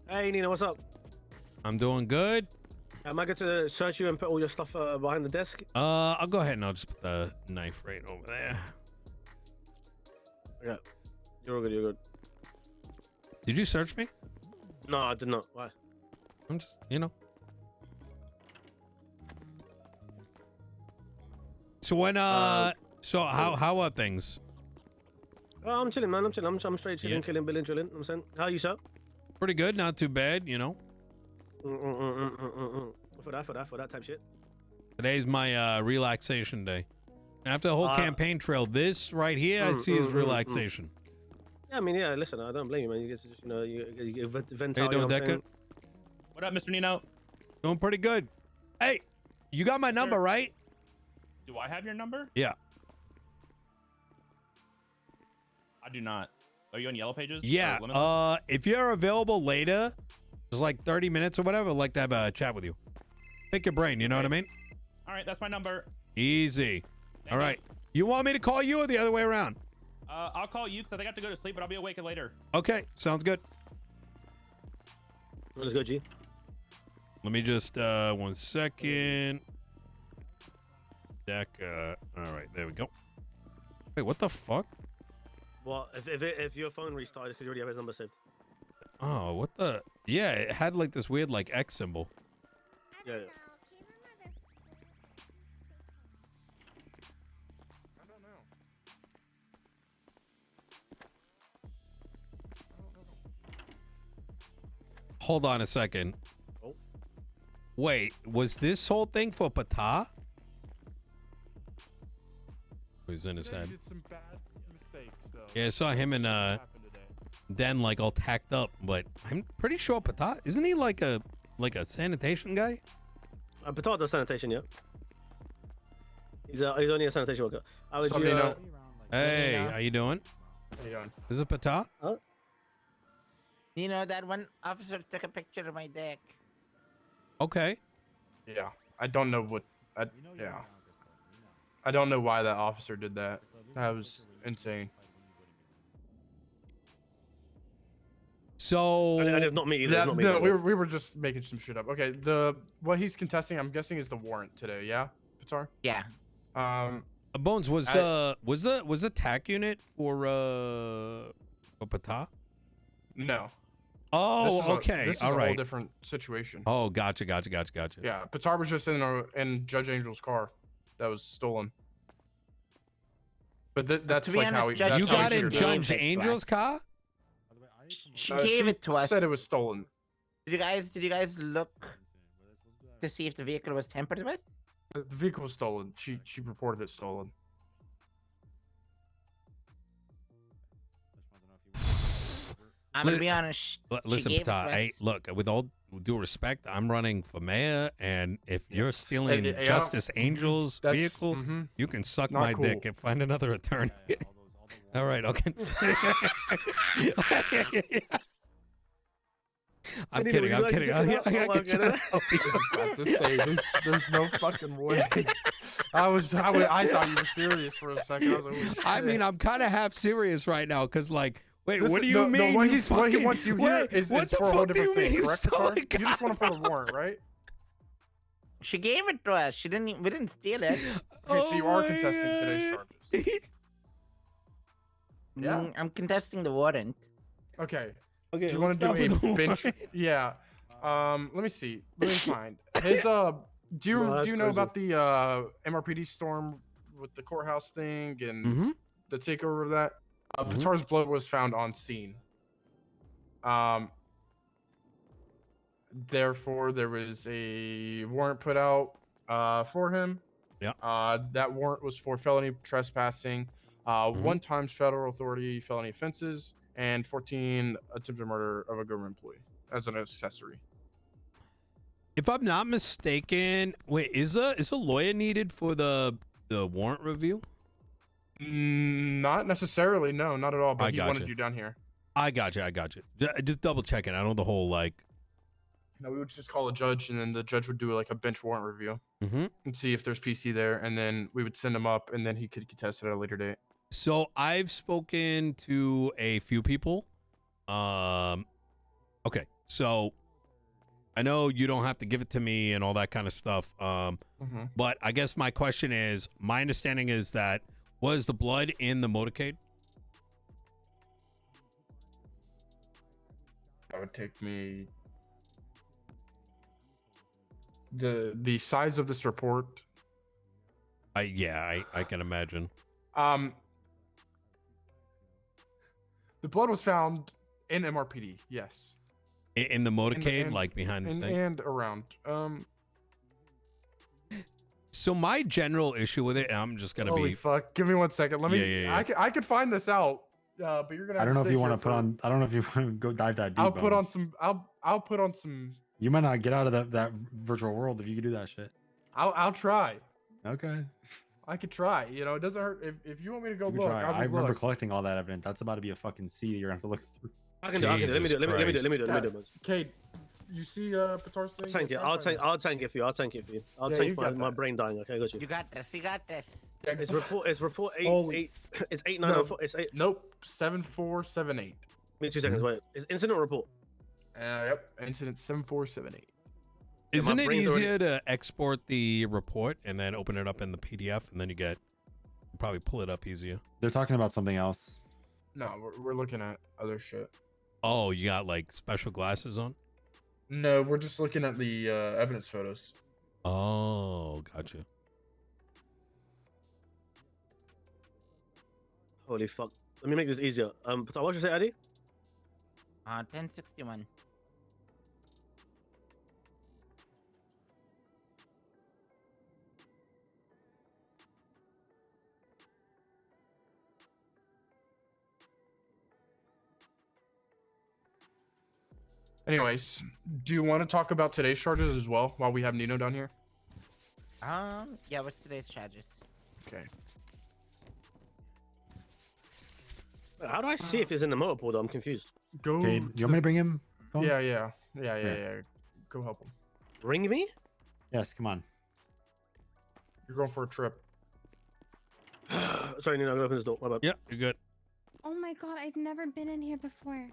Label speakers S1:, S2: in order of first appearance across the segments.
S1: Hey, Nino, what's up?
S2: I'm doing good.
S1: Am I good to search you and put all your stuff behind the desk?
S2: I'll go ahead and I'll just put the knife right over there.
S1: Yeah. You're all good, you're good.
S2: Did you search me?
S1: No, I did not. Why?
S2: I'm just, you know. So when, so how are things?
S1: Oh, I'm chilling, man. I'm chilling. I'm straight chilling,
S2: Yeah.
S1: killing, billing, chilling. I'm saying. How are you, sir?
S2: Pretty good, not too bad, you know.
S1: For that type shit.
S2: Today's my relaxation day. After the whole campaign trail, this right here I see is relaxation.
S1: Yeah, I mean, yeah, listen, I don't blame you, man. You get to just, you know, you vent
S2: How you
S1: out,
S2: doing,
S1: know what I'm
S2: Deca?
S1: saying?
S3: What up, Mr. Nino?
S2: Doing pretty good. Hey, you got my number, right?
S3: Do I have your number?
S2: Yeah.
S3: I do not. Are you on Yellow Pages?
S2: Yeah. If you're available later, just like 30 minutes or whatever, I'd like to have a chat with you. Pick your brain, you know what I mean?
S3: All right, that's my number.
S2: Easy.
S3: Thank
S2: All
S3: you.
S2: right. You want me to call you or the other way around?
S3: I'll call you because I think I have to go to sleep, but I'll be awake later.
S2: Okay, sounds good.
S1: Let's go, G.
S2: Let me just 1 second. Deca. All right, there we go. Wait, what the fuck?
S1: Well, if your phone restarted, because you already have his number saved.
S2: Oh, what the? Yeah, it had like this weird like X symbol.
S1: Yeah, yeah.
S2: Hold on a second.
S1: Oh.
S2: Wait, was this whole thing for Patar? Who's in his head?
S4: Did some bad mistakes, though.
S2: Yeah, I saw him and
S4: Happened today.
S2: Den like all tacked up, but I'm pretty sure Patar isn't he like a sanitation guy?
S1: Patar does sanitation, yeah. He's only a sanitation worker. I would
S4: Somebody know.
S2: Hey, how you doing?
S4: How you doing?
S2: Is it Patar?
S5: You know, that one officer took a picture of my deck.
S2: Okay.
S4: Yeah, I don't know what. Yeah, I don't know why that officer did that. That was insane.
S2: So
S1: And it's not me either.
S4: Yeah,
S1: It's not me.
S4: no,
S1: either.
S4: we were just making some shit up. Okay, what he's contesting, I'm guessing, is the warrant today. Yeah, Patar.
S5: Yeah.
S2: Bones was the TAC unit for Patar?
S4: No.
S2: Oh,
S4: This
S2: okay.
S4: is
S2: All
S4: a
S2: right.
S4: whole different situation.
S2: Oh, gotcha.
S4: Yeah, Patar was just in Judge Angel's car that was stolen. But that's
S5: to be
S4: like
S5: honest,
S4: how he.
S5: Judge
S4: that's
S2: You
S4: how he
S2: got in
S4: figured it out.
S5: Angel-
S2: Judge
S5: it to
S2: Angel's
S5: us.
S2: car?
S5: She gave it to us.
S4: Said it was stolen.
S5: Did you guys look to see if the vehicle was tampered with?
S4: The vehicle was stolen. She reported it stolen.
S5: I'm gonna be honest.
S2: Listen,
S5: she gave it to
S2: Patar, hey,
S5: us.
S2: look, with all due respect, I'm running for mayor, and if you're stealing
S4: yeah,
S2: Justice Angel's
S4: That's-
S2: vehicle,
S4: mhm.
S2: you can suck
S4: Not
S2: my
S4: cool.
S2: dick and find another attorney. All right, okay. I'm kidding. I'm kidding. I get you.
S4: About to say, there's no fucking way. I thought you were serious for a second. I was like, holy
S2: I
S4: shit.
S2: mean, I'm kind of half serious right now, because like, wait,
S4: This
S2: what do
S4: is-
S2: you
S4: no,
S2: mean?
S4: what
S2: you
S4: what he
S2: fucking-
S4: wants you here
S2: wait,
S4: is
S2: what the
S4: for a whole
S2: fuck do you
S4: different
S2: mean?
S4: thing,
S2: You
S4: correct,
S2: stole
S4: Patar?
S2: a
S4: You just want to pull a warrant, right?
S5: She gave it to us. We didn't steal it.
S4: Okay, so you are
S2: Oh
S4: contesting
S2: my
S4: today's
S2: God.
S4: charges. Yeah.
S5: I'm contesting the warrant.
S4: Okay.
S2: Okay,
S4: Do you want
S2: let's
S4: to do
S2: stop
S4: a
S2: with the
S4: bench?
S2: warrant.
S4: Yeah. Let me see. Let me find his.
S1: Well,
S4: Do
S1: that's
S4: you know
S1: crazy.
S4: about the MRPD storm with the courthouse thing and
S2: Mhm.
S4: the takeover of that?
S2: Mhm.
S4: Patar's blood was found on scene. Therefore, there was a warrant put out for him.
S2: Yeah.
S4: That warrant was for felony trespassing, 1 times federal authority felony offenses, and 14 attempted murder of a government employee as an accessory.
S2: If I'm not mistaken, wait, is a lawyer needed for the warrant review?
S4: Not necessarily, no, not at all. But
S2: I
S4: he wanted
S2: gotcha.
S4: you down here.
S2: I got you. Just double checking. I know the whole like.
S4: No, we would just call a judge, and then the judge would do like a bench warrant review and see if there's PC there, and then we would send him up, and then he could contest it at a later date.
S2: So I've spoken to a few people. Okay, So I know you don't have to give it to me and all that kind of stuff. But I guess my question is, my understanding is that was the blood in the motorcade?
S4: That would take me the size of this report.
S2: I can imagine.
S4: The blood was found in MRPD. Yes.
S2: In the motorcade,
S4: and-
S2: like behind the thing.
S4: And around.
S2: So my general issue with it, and I'm just gonna
S4: Holy
S2: be
S4: fuck! Give me 1 second. Let me.
S2: Yeah.
S4: I could find this out. But you're gonna.
S6: I
S4: Have
S6: don't know
S4: to
S6: if you
S4: stay
S6: want
S4: here
S6: to put
S4: for-
S6: on. I don't know if you want to go dive that deep.
S4: I'll put on
S6: Bones.
S4: some. I'll put on some.
S6: You might not get out of that virtual world if you could do that shit.
S4: I'll try.
S6: Okay.
S4: I could try. You know, it doesn't hurt. If you want me to go
S6: You can
S4: look,
S6: try.
S4: I'll
S6: I
S4: just
S6: remember
S4: look.
S6: collecting all that evidence. That's about to be a fucking sea you're gonna have to look through.
S1: I can do it. Let me do it. Let me do it.
S4: Yeah.
S1: Bones.
S4: Kate, you see Patar's thing?
S1: Tank it. I'll tank it for you. I'll tank it for you. I'll
S4: Yeah,
S1: tank
S4: you
S1: my,
S4: got
S1: my
S4: that.
S1: brain dying. Okay, I got you.
S5: You got this. You got this.
S4: Yeah,
S1: It's report eight
S4: Holy-
S1: eight. It's 8904. It's 8.
S4: Nope. 7478.
S1: Give me 2 seconds. Wait. It's incident report.
S4: Yep. Incident 7478.
S1: Yeah, my
S2: Isn't it
S1: brain's already-
S2: easier to export the report and then open it up in the PDF and then you probably pull it up easier?
S6: They're talking about something else.
S4: No, we're looking at other shit.
S2: Oh, you got like special glasses on?
S4: No, we're just looking at the evidence photos.
S2: Oh, gotcha.
S1: Holy fuck. Let me make this easier. Patar, what should you say, Addy?
S5: 1061.
S4: Anyways, do you want to talk about today's charges as well while we have Nino down here?
S5: Yeah, what's today's charges?
S4: Okay.
S1: How do I see if he's in the motor pool though? I'm confused.
S4: Go.
S6: Okay,
S4: to
S6: you want me to bring him? Bones?
S4: Yeah.
S6: Here.
S4: Go help him.
S1: Ring me?
S6: Yes. Come on.
S4: You're going for a trip.
S1: Sorry, Nino, I'm gonna open this door. My bad.
S2: Yeah, you're good.
S7: Oh my god, I've never been in here before.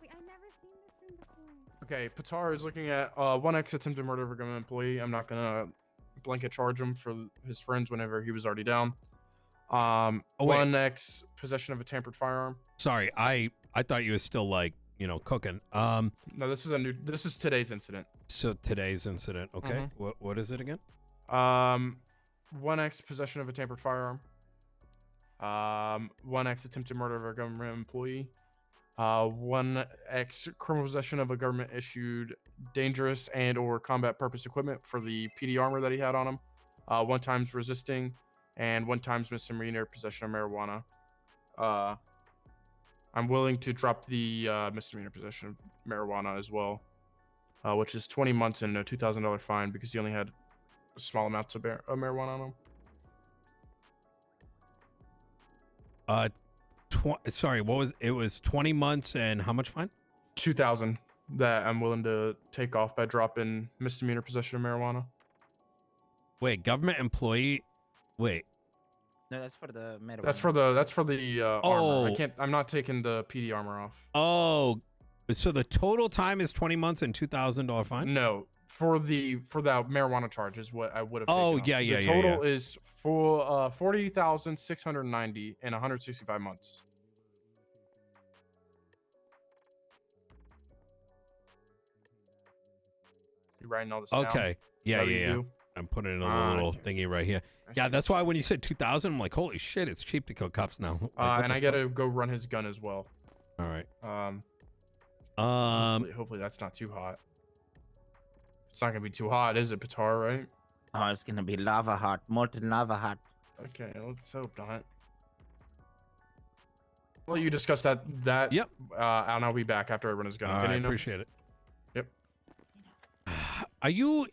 S7: Wait, I've never seen this room before.
S4: Okay, Patar is looking at 1x attempted murder of a government employee. I'm not gonna blanket charge him for his friends whenever he was already down.
S2: wait.
S4: 1x possession of a tampered firearm.
S2: Sorry, I thought you were still like, cooking.
S4: No, this is today's incident.
S2: So today's incident, okay? What is it again?
S4: 1x possession of a tampered firearm. 1x attempted murder of a government employee. 1x criminal possession of a government issued dangerous and or combat purpose equipment for the PD armor that he had on him. 1 times resisting, and 1 times misdemeanor possession of marijuana. I'm willing to drop the misdemeanor possession of marijuana as well, which is 20 months and a $2,000 fine because he only had small amounts of marijuana on him.
S2: Sorry, what was it? Was 20 months and how much fine?
S4: 2,000 that I'm willing to take off by dropping misdemeanor possession of marijuana.
S2: Wait, government employee. Wait,
S5: No, that's for the middle.
S4: That's for the armor.
S2: Oh.
S4: I'm not taking the PD armor off.
S2: oh, so the total time is 20 months and $2,000 fine?
S4: No, for that marijuana charge is what I would have.
S2: Oh,
S4: taken off.
S2: yeah,
S4: The total is for 40,690 and 165 months. You writing all this down?
S2: Okay.
S4: Is
S2: Yeah,
S4: that what
S2: yeah,
S4: you
S2: yeah.
S4: do?
S2: I'm putting in a
S4: Ah,
S2: little
S4: okay.
S2: thingy right here.
S4: I
S2: Yeah,
S4: see.
S2: that's why when you said 2,000, I'm like, holy shit, it's cheap to kill cops now. Like, what
S4: And
S2: the
S4: I
S2: fuck?
S4: gotta go run his gun as well.
S2: All right.
S4: Hopefully that's not too hot. It's not gonna be too hot, is it, Patar? Right?
S5: Oh, it's gonna be lava hot, molten lava hot.
S4: Okay, let's hope not. Well, you discuss that.
S2: Yep.
S4: And I'll be back after I run his gun.
S2: All
S4: Okay,
S2: right,
S4: Nino?
S2: appreciate it.
S4: Yep.
S2: Are you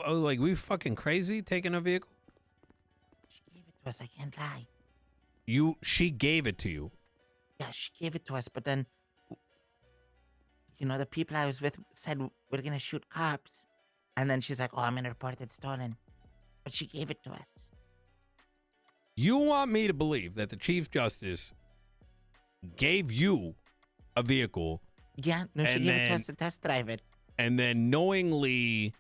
S2: like we fucking crazy taking a vehicle?
S5: She gave it to us. I can't lie.
S2: She gave it to you.
S5: Yeah, she gave it to us, but then, the people I was with said we're gonna shoot cops, and then she's like, "Oh, I'm gonna report it stolen," but she gave it to us.
S2: You want me to believe that the Chief Justice gave you a vehicle
S5: Yeah, no, she
S2: And
S5: gave it to
S2: then-
S5: us to test drive it.
S2: and then knowingly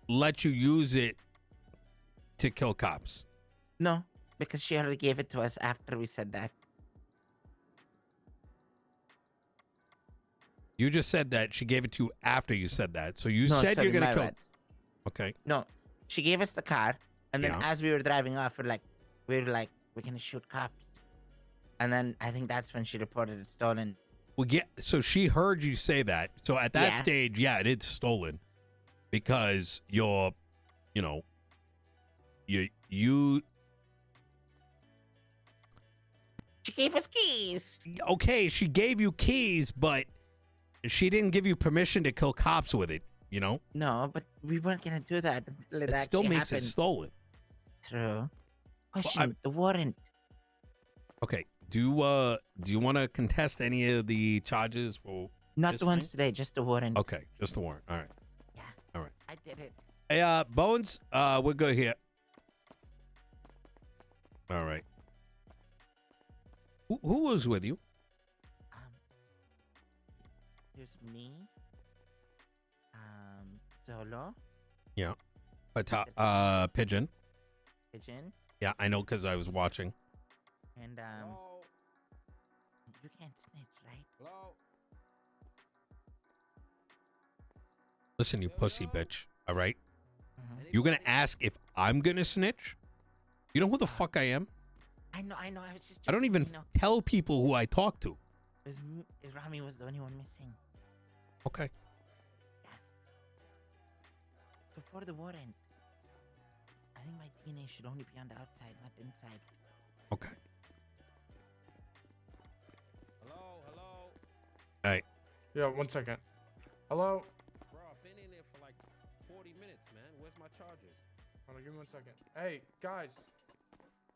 S2: let you use it to kill cops.
S5: No, because she already gave it to us after we said that.
S2: You just said that she gave it to you after you said that. So you
S5: No,
S2: said
S5: sorry,
S2: you're gonna
S5: my
S2: kill.
S5: bad.
S2: Okay.
S5: No, she gave us the car, and then
S2: Yeah.
S5: as we were driving off, we're gonna shoot cops, and then I think that's when she reported it stolen.
S2: Well, yeah. So she heard you say that. So at that
S5: Yeah.
S2: stage, yeah, it is stolen because you're, you know, you.
S5: She gave us keys.
S2: Okay, she gave you keys, but she didn't give you permission to kill cops with it. You know,
S5: No, but we weren't gonna do that until it
S2: it still
S5: actually
S2: makes it
S5: happened.
S2: stolen.
S5: True. Question:
S2: I'm-
S5: the warrant.
S2: Okay. Do you want to contest any of the charges for?
S5: Not
S2: This
S5: the ones
S2: thing?
S5: today, just the warrant.
S2: Okay, just the warrant. All right.
S5: I did it.
S2: Hey, Bones, we're good here. All right. Who was with you?
S5: Here's me. Solo,
S2: Pigeon.
S5: Pigeon,
S2: Yeah, I know because I was watching.
S5: and you can't snitch, right?
S2: Listen, you pussy bitch. All right.
S5: Mhm.
S2: You're gonna ask if I'm gonna snitch? You know who the fuck I am?
S5: I know. I was just.
S2: I don't
S5: joking,
S2: even
S5: you know.
S2: tell people who I talk to.
S5: Rami was the only one missing.
S2: Okay.
S5: Before the warrant, I think my DNA should only be on the outside, not inside.
S2: Okay.
S8: Hello.
S2: Hey.
S4: Yeah, 1 second. Hello?
S8: Bro, I've been in there for like 40 minutes, man. Where's my charges?
S4: Hold on, give me 1 second. Hey, guys.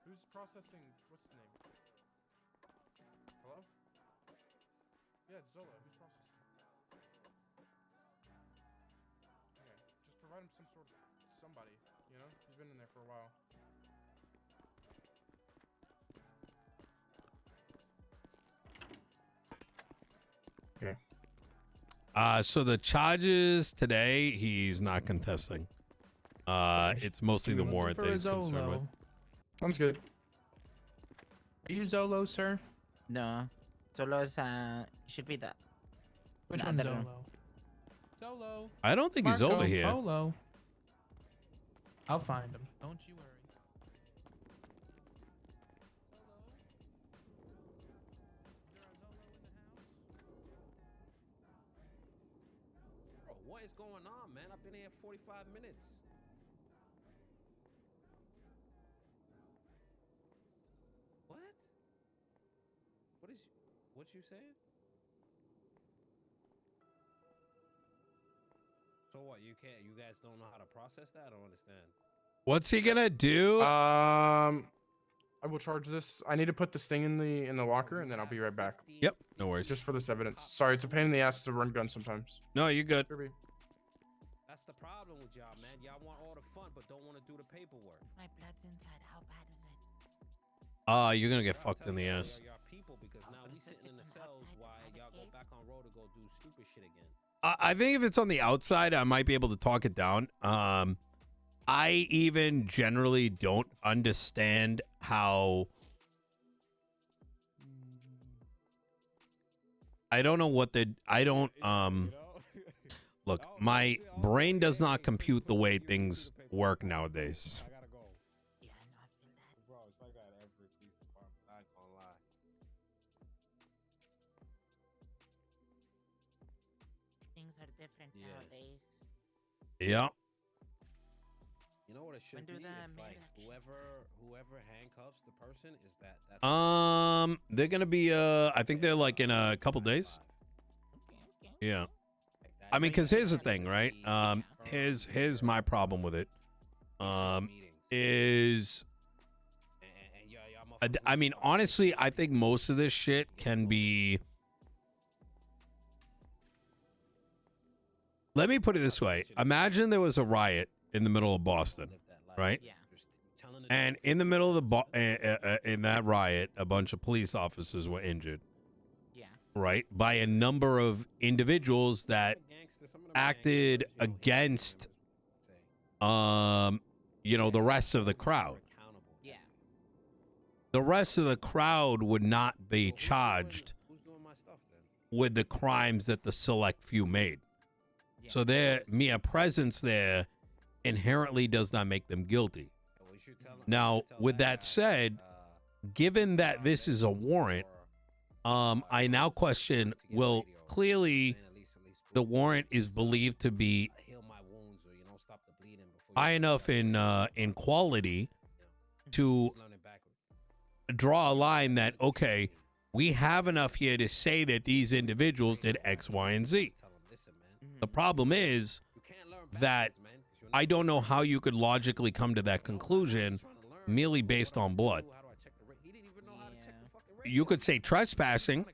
S4: Who's processing? What's the name? Hello? Yeah, it's Zolo. Who's processing? Okay. Just provide him some sort of somebody, you know? He's been in there for a while. Okay.
S2: So the charges today, he's not contesting. It's mostly the warrant that he's concerned with.
S4: Sounds good.
S9: Are you Zolo, sir?
S5: No, Solo's should be the.
S9: Which
S5: No,
S9: one's
S5: that
S9: Zolo?
S5: one.
S9: Zolo.
S2: I don't think he's
S9: Marco
S2: over here.
S9: Polo. I'll find him. Don't you worry.
S8: Bro, what is going on, man? I've been here 45 minutes. What? What you saying? So what, you guys don't know how to process that? I don't understand.
S2: What's he gonna do?
S4: I will charge this. I need to put this thing in the locker, and then I'll be right back.
S2: Yep, no worries.
S4: Just for this evidence. Sorry, it's a pain in the ass to run guns sometimes.
S2: No, you're good.
S4: Kirby.
S8: That's the problem with y'all, man. Y'all want all the fun, but don't want to do the paperwork.
S5: My blood's inside. How bad is it?
S2: You're gonna get
S8: Bro,
S2: fucked in
S8: tell
S2: the
S8: y'all,
S2: ass.
S8: y'all people, because now
S5: but
S8: we
S5: it's a-
S8: sitting in the
S5: it's an
S8: cells
S5: outside
S8: while
S5: private
S8: y'all go
S5: gate.
S8: back on road to go do stupid shit again.
S2: I think if it's on the outside, I might be able to talk it down. I even generally don't understand how. I don't know what the. I don't. Look, my brain does not compute the way things work nowadays.
S8: I gotta go.
S5: Yeah, I know. I feel that.
S8: Bro, it's like that every police department. I ain't gonna lie.
S5: Things are different
S8: Yeah.
S5: nowadays.
S2: Yeah.
S8: You know what it should
S5: When do
S8: be?
S5: the
S8: It's
S5: mail
S8: like
S5: elections
S8: whoever handcuffs the person is that's
S2: They're gonna be. I think they're like in a couple days.
S5: Okay.
S2: Yeah.
S8: like that.
S2: I mean, because here's the
S8: That
S2: thing,
S8: should
S2: right?
S8: be
S2: Here's my problem with it.
S8: meetings.
S2: Is
S8: And y'all
S2: I
S8: motherfuckers
S2: mean,
S8: need to start
S2: honestly,
S8: doing
S2: I think most of this shit can be. Let me put it this way. Imagine there was a riot in the middle of Boston,
S8: live that life.
S2: right?
S5: Yeah.
S8: Just telling the
S2: And
S8: truth.
S2: in the middle of the in that riot, a bunch of police officers were injured.
S5: Yeah.
S2: right, by a number of individuals that acted against, the rest of the crowd.
S5: Yeah.
S2: The rest of the crowd would not be charged with the crimes that the select few made.
S5: Yeah.
S2: So their mere presence there inherently does not make them guilty. Now, with that said, given that this is a warrant, I now question, well, clearly the warrant is believed to be high enough in quality to draw a line that, okay, we have enough here to say that these individuals did X, Y, and Z. The problem is that I don't know how you could logically come to that conclusion merely based on blood. You could say trespassing.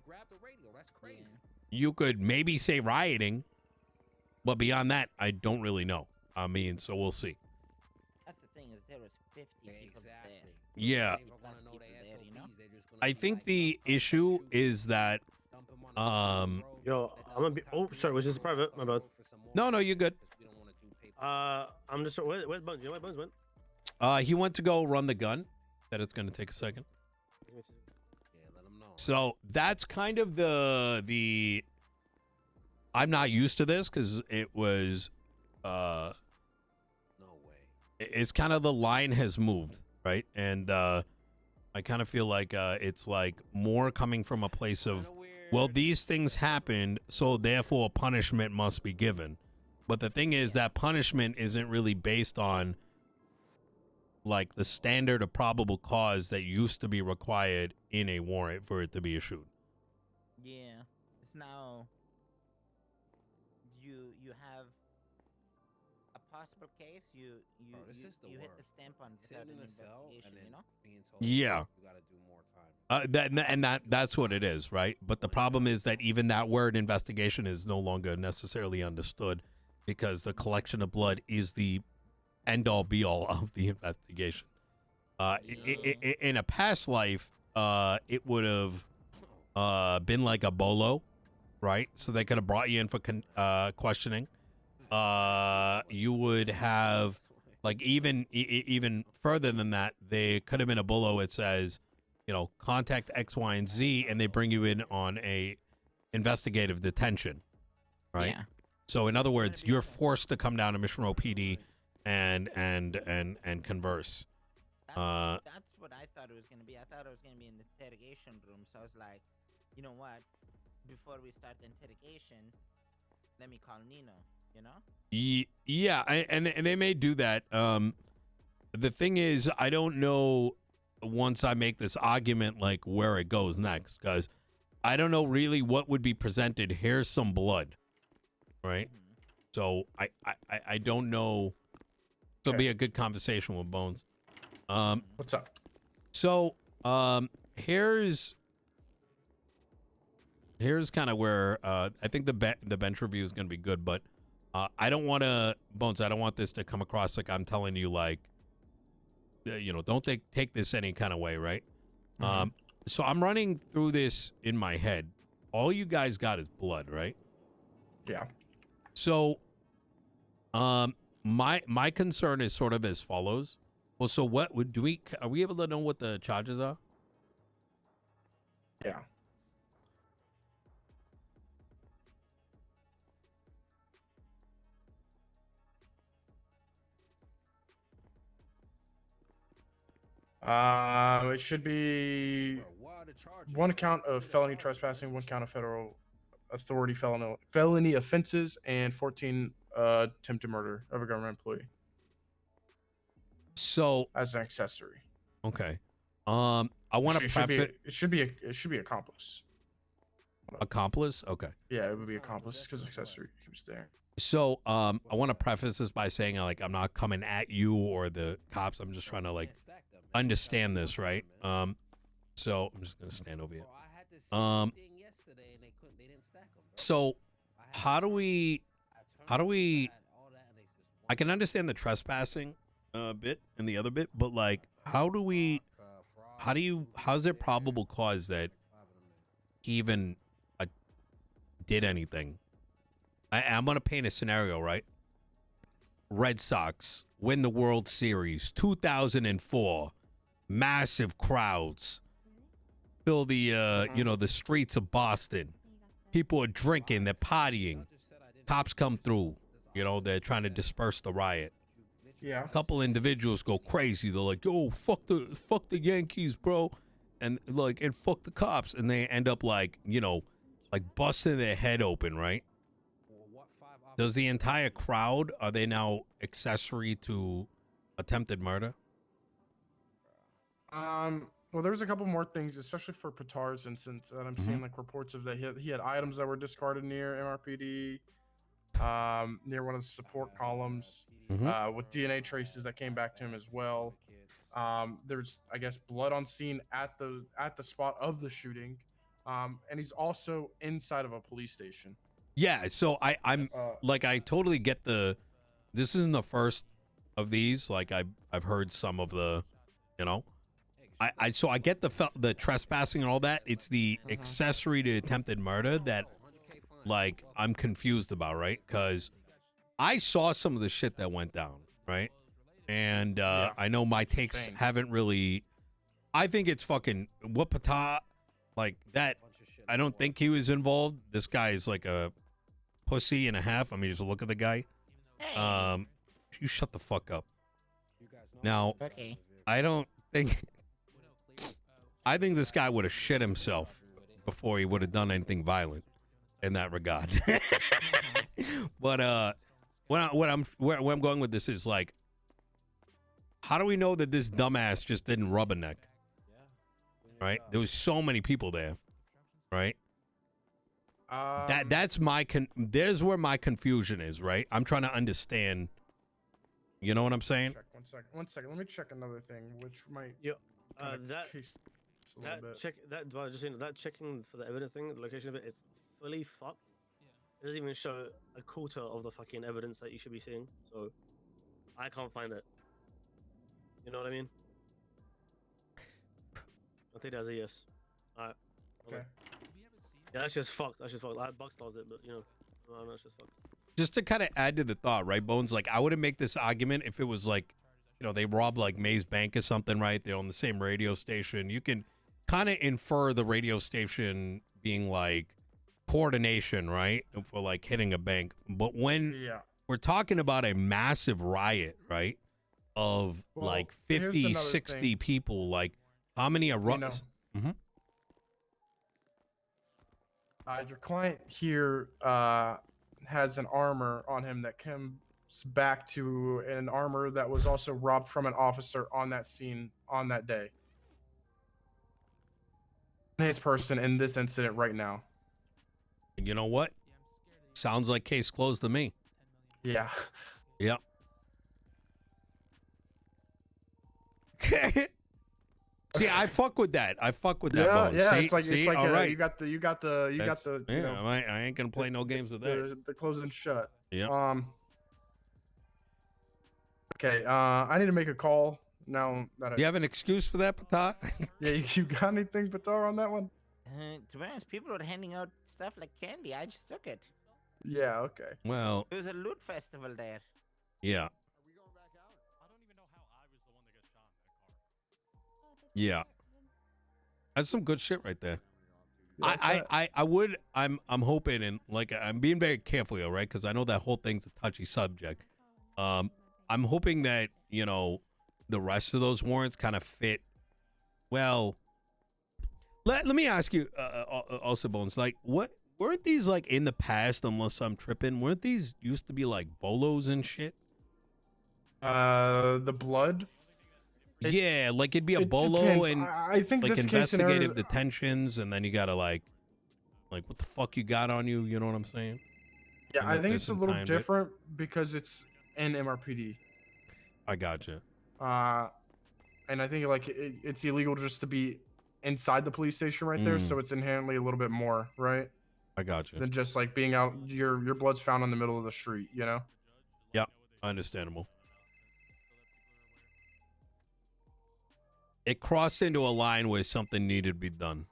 S2: You could maybe say rioting. But beyond that, I don't really know. I mean, so we'll see.
S5: That's the thing, is there was 50 people there.
S2: Yeah.
S5: 50 plus people there, you know?
S2: I think the issue is that,
S1: Yo, I'm gonna be. Oh, sorry, was this private? My bad.
S2: no, you're good.
S1: I'm just. Where's Bones? You know where Bones went?
S2: He went to go run the gun. That it's gonna take a second. So that's kind of the. I'm not used to this because it was. It's kind of the line has moved, right? And I kind of feel like it's like more coming from a place of, well, these things happened, so therefore punishment must be given. But the thing is that punishment isn't really based on like the standard of probable cause that used to be required in a warrant for it to be issued.
S5: Yeah. It's now you have a possible case, you hit the stamp on without an investigation, you know?
S2: Yeah. That's what it is, right? But the problem is that even that word investigation is no longer necessarily understood because the collection of blood is the end all be all of the investigation. In a past life, it would have been like a bolo, right? So they could have brought you in for questioning. You would have, like, even further than that, they could have been a bolo. It says, contact X, Y, and Z, and they bring you in on a investigative detention, right?
S5: Yeah.
S2: So in other words, you're forced to come down to Mission Row PD and converse.
S5: That's what I thought it was gonna be. I thought it was gonna be in the interrogation room. So I was like, you know what? Before we start the interrogation, let me call Nino. You know?
S2: Yeah, and they may do that. The thing is, I don't know once I make this argument like where it goes next, because I don't know really what would be presented. Here's some blood, right? So I don't know. It'll be a good conversation with Bones.
S4: What's up?
S2: So here's kind of where I think the bench review is going to be good, but I don't want to, Bones, I don't want this to come across like I'm telling you like, don't take this any kind of way, right? So I'm running through this in my head. All you guys got is blood, right?
S4: Yeah.
S2: So my concern is sort of as follows. Well, so what would are we able to know what the charges are?
S4: Yeah. It should be one count of felony trespassing, one count of federal authority felony offenses, and 14 attempted murder of a government employee.
S2: So
S4: as an accessory.
S2: Okay. I want to preface.
S4: It should be accomplice.
S2: Accomplice? Okay.
S4: Yeah, it would be accomplice because accessory he was there.
S2: So I want to preface this by saying like I'm not coming at you or the cops. I'm just trying to like understand this, right? So I'm just gonna stand over here. So how do we I can understand the trespassing bit and the other bit, but like how's there probable cause that he even did anything. I'm gonna paint a scenario, right? Red Sox win the World Series, 2004, massive crowds fill the the streets of Boston. People are drinking, they're partying. Cops come through, they're trying to disperse the riot.
S4: Yeah.
S2: A couple individuals go crazy. They're like, "Yo, fuck the Yankees, bro," and fuck the cops, and they end up like busting their head open, right? Does the entire crowd, are they now accessory to attempted murder?
S4: Well, there's a couple more things, especially for Patar's instance, that I'm seeing like reports of that he had items that were discarded near MRPD, near one of the support columns, with DNA traces that came back to him as well. There's, I guess, blood on scene at the spot of the shooting, and he's also inside of a police station.
S2: Yeah, so I'm I totally get this isn't the first of these. Like I've heard some of the, so I get the trespassing and all that. It's the accessory to attempted murder that I'm confused about, right? Because I saw some of the shit that went down, right? And I know my takes
S4: insane.
S2: haven't really. I think it's fucking what Patar that. I don't think he was involved. This guy is like a pussy and a half. I mean, just look at the guy. You shut the fuck up. Now,
S5: Okay.
S2: I don't think. I think this guy would have shit himself before he would have done anything violent in that regard. But where I'm going with this is how do we know that this dumbass just didn't rubberneck? Right? There was so many people there. Right? That's my there's where my confusion is, right? I'm trying to understand. You know what I'm saying?
S4: One second. Let me check another thing, which might
S1: that checking for the evidence thing, the location of it is fully fucked. It doesn't even show a quarter of the fucking evidence that you should be seeing, so I can't find it. You know what I mean? I think that's a yes. Alright.
S4: Okay.
S1: Yeah, that's just fucked. That's just fucked. Buckstars it, but no, that's just fucked.
S2: Just to kind of add to the thought, right, Bones? I wouldn't make this argument if it was they robbed Maze Bank or something, right? They're on the same radio station. You can kind of infer the radio station being coordination, right? For hitting a bank. But when we're talking about a massive riot, right? Of 50, 60 people, how many are
S4: your client here has an armor on him that comes back to an armor that was also robbed from an officer on that scene on that day. His person in this incident right now.
S2: And you know what? Sounds like case closed to me.
S4: Yeah.
S2: Yep. See, I fuck with that. Bones.
S4: Yeah,
S2: see,
S4: it's like
S2: all right.
S4: you got the
S2: I ain't gonna play no games with that.
S4: the closing shut.
S2: Yeah.
S4: Okay. I need to make a call now. That
S2: You have an excuse for that, Patar?
S4: Yeah, you got anything, Patar, on that one?
S5: To be honest, people were handing out stuff like candy. I just took it.
S4: Yeah. Okay.
S2: Well.
S5: It was a loot festival there.
S2: Yeah. Yeah, that's some good shit right there. I'm hoping, and I'm being very careful here, right? Because I know that whole thing's a touchy subject. I'm hoping that the rest of those warrants kind of fit. Well, let me ask you also, Bones. What weren't these in the past? Unless I'm tripping, weren't these used to be bolos and shit?
S4: The blood.
S2: Yeah, it'd be a bolo
S4: depends.
S2: and
S4: I think this
S2: investigative detentions, and then you gotta what the fuck you got on you? You know what I'm saying?
S4: Yeah, I think it's a little different because it's in MRPD.
S2: I gotcha.
S4: And I think it's illegal just to be inside the police station right there, so it's inherently a little bit more, right?
S2: I gotcha.
S4: Than just being out. Your blood's found in the middle of the street,
S2: Yep, understandable. It crossed into a line where something needed to be done.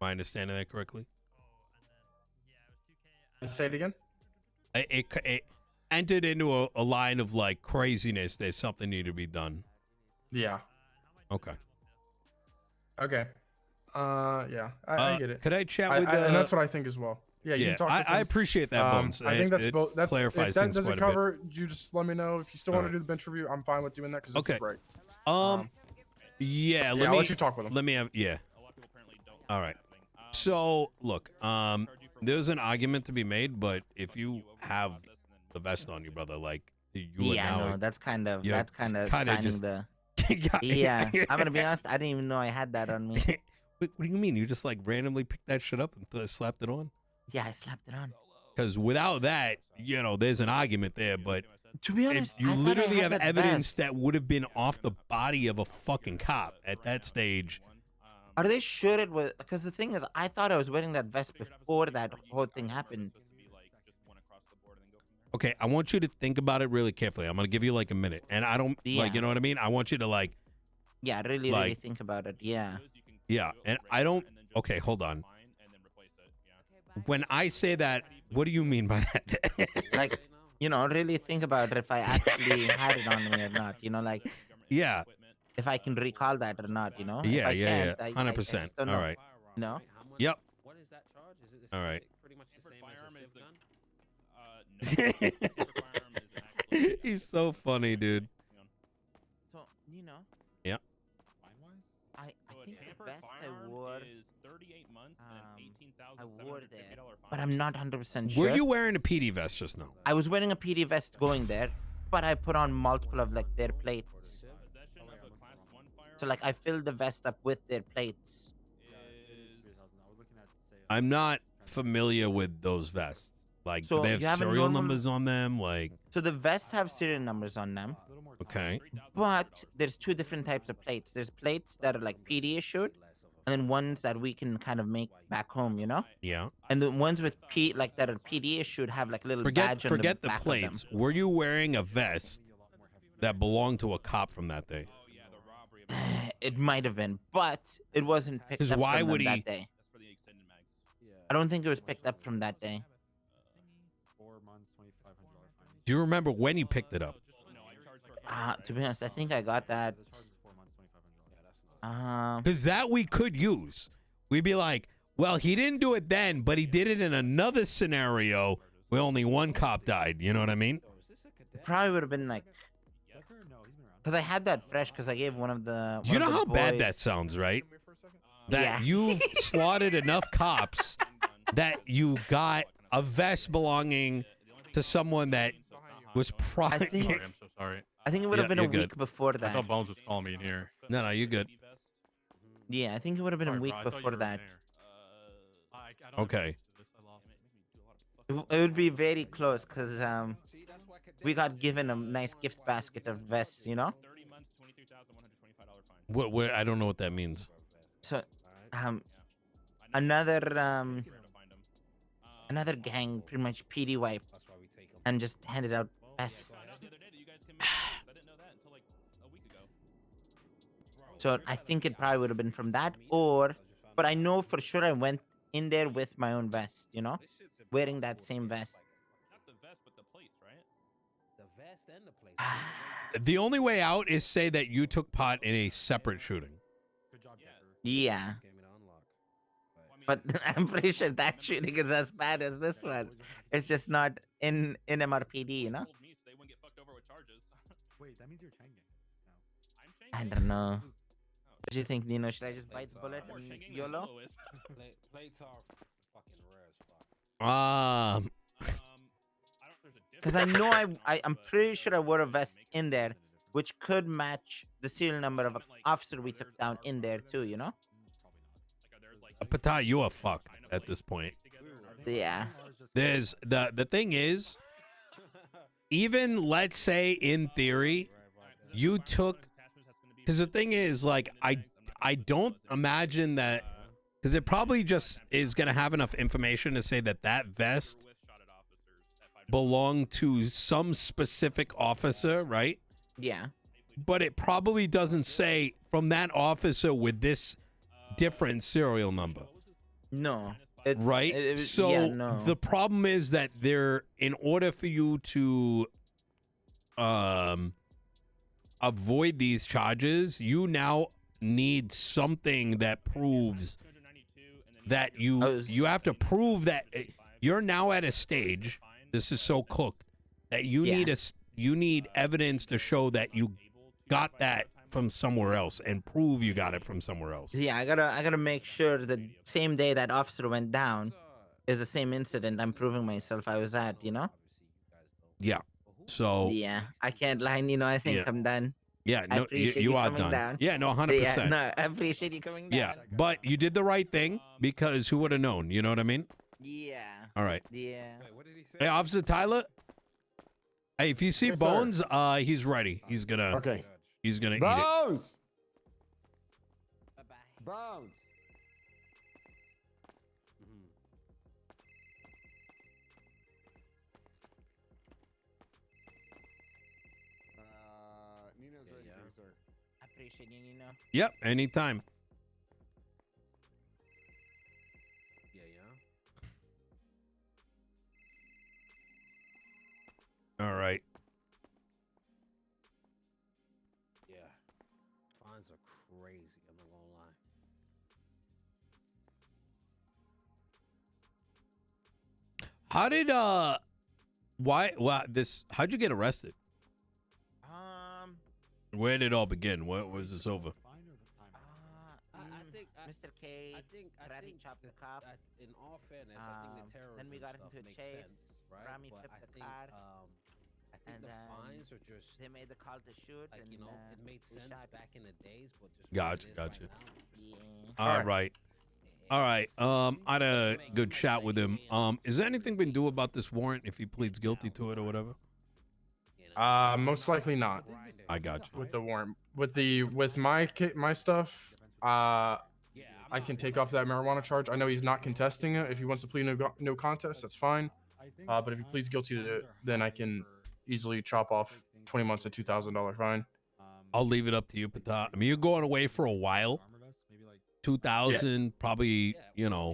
S2: Am I understanding that correctly?
S4: Say it again.
S2: It entered into a line of like craziness. There's something need to be done.
S4: Yeah.
S2: Okay.
S4: Okay. Yeah. I get it.
S2: Could I chat with?
S4: and that's what I think as well. Yeah. You
S2: Yeah,
S4: can talk. With
S2: I
S4: him.
S2: appreciate that, Bones.
S4: I think that's
S2: it
S4: both. That's
S2: clarifies
S4: if that
S2: things
S4: doesn't
S2: quite a bit.
S4: cover. You just let me know if you still want to do the bench review. I'm fine with doing that because this is right.
S2: Yeah.
S4: I'll let you talk with him.
S2: Let me have. Yeah. All right. So look, there's an argument to be made, but if you have the vest on you, brother, like you are now.
S5: No, that's kind of
S2: you're
S5: signing
S2: just-
S5: the. Yeah, I'm gonna be honest. I didn't even know I had that on me.
S2: What do you mean? You just like randomly picked that shit up and slapped it on?
S5: Yeah, I slapped it on.
S2: Because without that, there's an argument there. But
S5: to be honest,
S2: you
S5: I thought I
S2: literally
S5: had
S2: have
S5: that
S2: evidence
S5: vest.
S2: that would have been off the body of a fucking cop at that stage.
S5: Are they sure it was? Because the thing is, I thought I was wearing that vest before that whole thing happened.
S2: Okay, I want you to think about it really carefully. I'm gonna give you like a minute, and I don't like, you know what I mean? I want you to like.
S5: Yeah, really think about it. Yeah.
S2: Yeah, and I don't. Okay, hold on. When I say that, what do you mean by that?
S5: Like, really think about if I actually had it on me or not. Like.
S2: Yeah.
S5: If I can recall that or not.
S2: Yeah,
S5: If I
S2: yeah,
S5: can't,
S2: 100%.
S5: All
S2: right.
S5: No.
S2: Yep.
S8: What is that charge? Is it
S2: All right.
S8: pretty much the same as a gun?
S2: He's so funny, dude.
S5: So,
S2: Yeah.
S5: I think the vest I wore, I wore there, but I'm not 100% sure.
S2: Were you wearing a PD vest just now?
S5: I was wearing a PD vest going there, but I put on multiple of like their plates. So like I filled the vest up with their plates.
S2: I'm not familiar with those vests. Like,
S5: So
S2: do they
S5: you
S2: have
S5: have a
S2: serial
S5: normal-
S2: numbers on them? Like,
S5: So the vests have serial numbers on them,
S2: okay.
S5: but there's two different types of plates. There's plates that are like PD issued, and then ones that we can kind of make back home,
S2: Yeah.
S5: And the ones with that are PD issued have like a little badge on
S2: Forget
S5: the
S2: the
S5: back
S2: plates. Were you wearing a vest that belonged to a cop from that day?
S5: of them. It might have been, but it wasn't picked
S2: 'Cause
S5: up
S2: why
S5: from
S2: would
S5: them
S2: he-
S5: that day. I don't think it was picked up from that day.
S6: 4 months, $2,500 fine.
S2: Do you remember when you picked it up?
S5: To be honest, I think I got that.
S6: The charge is 4 months, $2,500.
S2: Because that we could use. We'd be like, well, he didn't do it then, but he did it in another scenario where only one cop died. You know what I mean?
S5: It probably would have been like,
S6: No, he's been around.
S5: because I had that fresh because I gave one of the.
S2: You
S5: one
S2: know
S5: of the
S2: how bad that
S5: boys-
S2: sounds, right? That
S5: Yeah.
S2: you've slaughtered enough cops that you got a vest belonging to someone that was
S5: I
S2: probably.
S5: think-
S10: Sorry, I'm so sorry.
S5: I think it would have
S2: Yeah,
S5: been a
S2: you're good.
S5: week before
S10: I
S5: that.
S10: thought Bones was calling me in here.
S2: No, you're good.
S5: Yeah, I think it would have been
S10: Sorry,
S5: a week
S10: bro, I thought you
S5: before
S10: were in
S5: that.
S10: there. I don't
S2: Okay.
S5: It would be very close because we got given a nice gift basket of vests,
S3: 30 months, $23,125 fine.
S2: What? I don't know what that means.
S5: So, another another gang pretty much PD wiped and just handed out vests. So I think it probably would have been from that, but I know for sure I went in there with my own vest, wearing that same vest.
S3: Not the vest, but the plates, right?
S8: The vest and the place.
S2: The only way out is say that you took part in a separate shooting.
S6: Good job, Decker.
S5: Yeah,
S8: Gave me the unlock.
S5: but I'm pretty sure that shooting is as bad as this one. It's just not in MRPD,
S3: Told me so they wouldn't get fucked over with charges.
S6: Wait, that means you're Chang Gang.
S3: I'm
S5: I
S3: changing.
S5: don't know. What do you think, Nino? Should I just bite the bullet
S3: More
S5: and
S3: changing than
S5: YOLO?
S3: Zillow is.
S8: Plates are fucking rare as fuck.
S3: I don't there's a
S5: Because I know I'm pretty sure I wore a vest in there, which could match the serial number of an officer we took down in there too.
S2: Patar, you are fucked at this point.
S5: Yeah.
S2: There's the thing is, even let's say in theory, you took. Because the thing is, like, I don't imagine that, because it probably just is going to have enough information to say that that vest belonged to some specific officer, right?
S5: Yeah.
S2: But it probably doesn't say from that officer with this different serial number.
S5: No. It's,
S2: right? So
S5: yeah, no.
S2: the problem is that in order for you to avoid these charges, you now need something that proves that you have to prove that you're now at a stage. This is so cooked that you need evidence to show that you got that from somewhere else and prove you got it from somewhere else.
S5: Yeah, I gotta make sure the same day that officer went down is the same incident I'm proving myself I was at, you know?
S2: Yeah. So
S5: yeah, I can't lie, you know. I think I'm done.
S2: Yeah,
S5: I
S2: no,
S5: appreciate
S2: you
S5: you
S2: are
S5: coming
S2: done.
S5: down.
S2: Yeah, no, 100%.
S5: Yeah, no, I appreciate you coming down.
S2: Yeah, but you did the right thing because who would have known? You know what I mean?
S5: Yeah.
S2: All right.
S5: Yeah.
S8: Wait, what did he say?
S2: Hey, Officer Tyler. Hey, if you see
S11: Yes,
S2: Bones, he's ready. He's gonna.
S11: Okay.
S2: He's gonna eat it.
S11: Bones!
S5: Bye-bye.
S11: Bones! Nino's ready for you, sir.
S5: I appreciate you, Nino.
S2: Yep, anytime. All right.
S8: Yeah. Fines are crazy. I'm not gonna lie.
S2: How did how'd you get arrested? Where did it all begin? What was this over?
S8: I think
S5: Mr. K,
S8: I think
S5: karate chopped the cop.
S8: in all fairness, I think the terrorism
S5: Then we got
S8: stuff
S5: into a
S8: makes
S5: chase.
S8: sense, right?
S5: Rami
S8: But
S5: flipped
S8: I
S5: the
S8: think,
S5: car.
S8: I think
S5: And
S8: the
S5: then
S8: fines are just
S5: They made the call to shoot.
S8: like,
S5: and,
S8: you know, it made
S5: we
S8: sense
S5: shot.
S8: back in the days, but just
S2: Gotcha,
S8: what it is
S2: gotcha.
S8: right now,
S5: Yeah.
S2: All right. All right. I had a good chat with him. Is there anything been due about this warrant if he pleads guilty to it or whatever?
S4: Most likely not.
S2: I got you.
S4: With the warrant, with my stuff, I can take off that marijuana charge. I know he's not contesting it. If he wants to plead no contest, that's fine. But if he pleads guilty to it, then I can easily chop off 20 months a $2,000 fine.
S2: I'll leave it up to you, Patar. I mean, you're going away for a while. 2,000 probably, you know,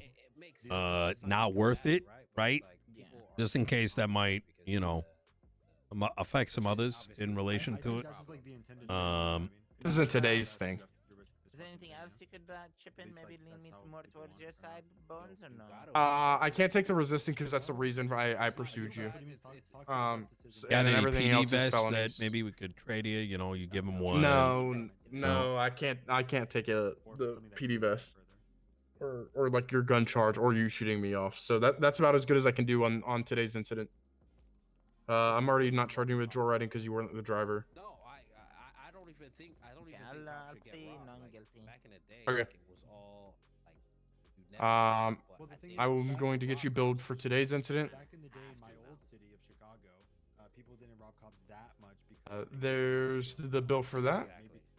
S2: not worth it, right? Just in case that might, you know, affect some others in relation to it.
S4: This isn't today's thing.
S5: Is there anything else you could chip in? Maybe lean me more towards your side, Bones, or no?
S4: I can't take the resisting because that's the reason I pursued you.
S2: Got
S4: And
S2: any
S4: everything
S2: PD
S4: else is
S2: vests that
S4: felonies.
S2: maybe we could trade you? You know, you give him one.
S4: No, I can't take the PD vest or like your gun charge or you shooting me off. So that's about as good as I can do on today's incident. I'm already not charging you with joyriding because you weren't the driver.
S8: No, I don't even think
S5: I'll
S8: cops should get
S5: plead
S8: robbed.
S5: non-guilty.
S8: Back in the day,
S4: Okay.
S8: like, it was all like you never but at the end of the
S4: I'm
S8: day,
S4: going to get you billed for today's incident.
S6: Back in the day, in my old city of Chicago, people didn't rob cops that much because
S4: There's the bill for that.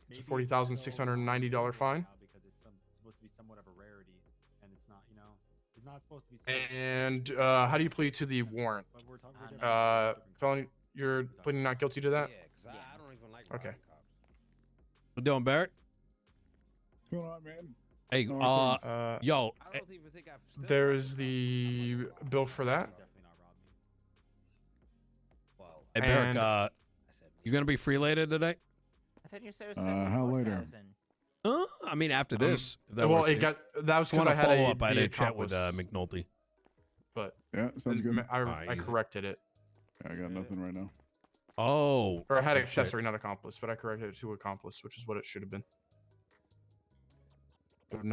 S4: It's a $40,690 fine.
S6: because it's supposed to be somewhat of a rarity, and it's not. You know, it's not supposed to be.
S4: And how do you plead to the warrant?
S6: But we're talking
S4: Felony, you're pleading not guilty to that?
S8: yeah, 'cause I don't even like
S4: Okay.
S8: robbing cops.
S2: What doing, Barrett?
S12: What's going on, man?
S2: Hey, yo,
S8: I don't even think I've still
S4: There's
S8: robbed
S4: the bill for that.
S6: definitely not rob me.
S8: well,
S2: hey, Barrett,
S4: And-
S8: I said
S2: you gonna be free later today?
S5: I thought you said it was
S12: How later?
S5: 74,000.
S2: I mean, after this. if that
S4: Well,
S2: works for
S4: it
S2: you.
S4: got that was
S2: Just want
S4: because I
S2: to
S4: had
S2: follow
S4: a
S2: up. I had
S4: the
S2: a chat with
S4: accomplice,
S2: McNulty.
S4: but
S12: Yeah, sounds good.
S4: I
S2: Alright, easy.
S4: corrected it.
S12: I got nothing right now.
S2: Oh,
S4: Or I had
S2: okay.
S4: accessory, not accomplice, but I corrected it to accomplice, which is what it should have been.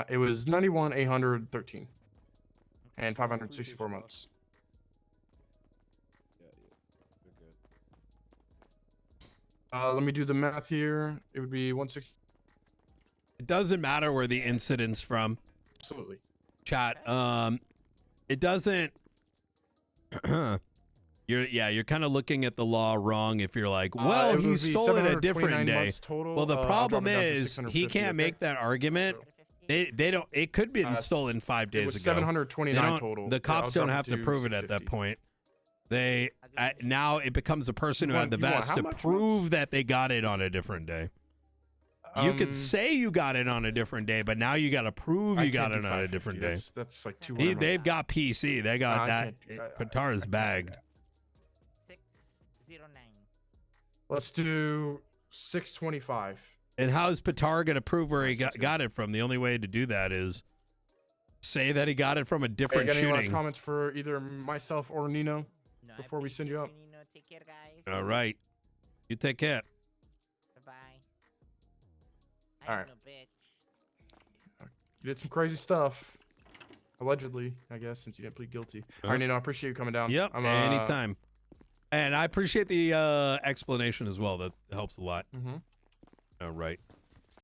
S4: It was 91,813 and 564 months. Let me do the math here. It would be 160.
S2: It doesn't matter where the incident's from.
S4: Absolutely.
S2: Chat. It doesn't. You're kind of looking at the law wrong if you're like, well,
S4: it
S2: he
S4: would be
S2: stole it a different
S4: 729
S2: day.
S4: months total.
S2: Well, the
S4: I'll
S2: problem
S4: drop it down to
S2: is he
S4: 650,
S2: can't
S4: okay?
S2: make that argument. They don't. It could be stolen 5
S4: It
S2: days
S4: was
S2: ago.
S4: 729
S2: They don't-
S4: total.
S2: The
S4: Yeah,
S2: cops
S4: I'll
S2: don't
S4: drop
S2: have
S4: it
S2: to prove it at that
S4: 650.
S2: point. Now it becomes the person who
S4: You
S2: had the
S4: want how
S2: vest to
S4: much, Max?
S2: prove that they got it on a different day. You could say you got it on a different day, but now you got to prove you got it on a different day.
S4: That's like 200.
S2: They've got PC. They got that. Patar is bagged.
S5: 609.
S4: Let's do 625.
S2: And how is Patar going to prove where he got it from? The only way to do that is say that he got it from a different
S4: Any last
S2: shooting.
S4: comments for either myself or Nino before we send you up?
S5: Nino, take care, guys.
S2: All right. You take care.
S5: Bye.
S4: All right.
S5: No bitch.
S4: You did some crazy stuff. Allegedly, I guess, since you didn't plead guilty. All right, Nino, I appreciate you coming down.
S2: Yep, anytime. And I appreciate the explanation as well. That helps a lot.
S4: Mm-hmm.
S2: All right.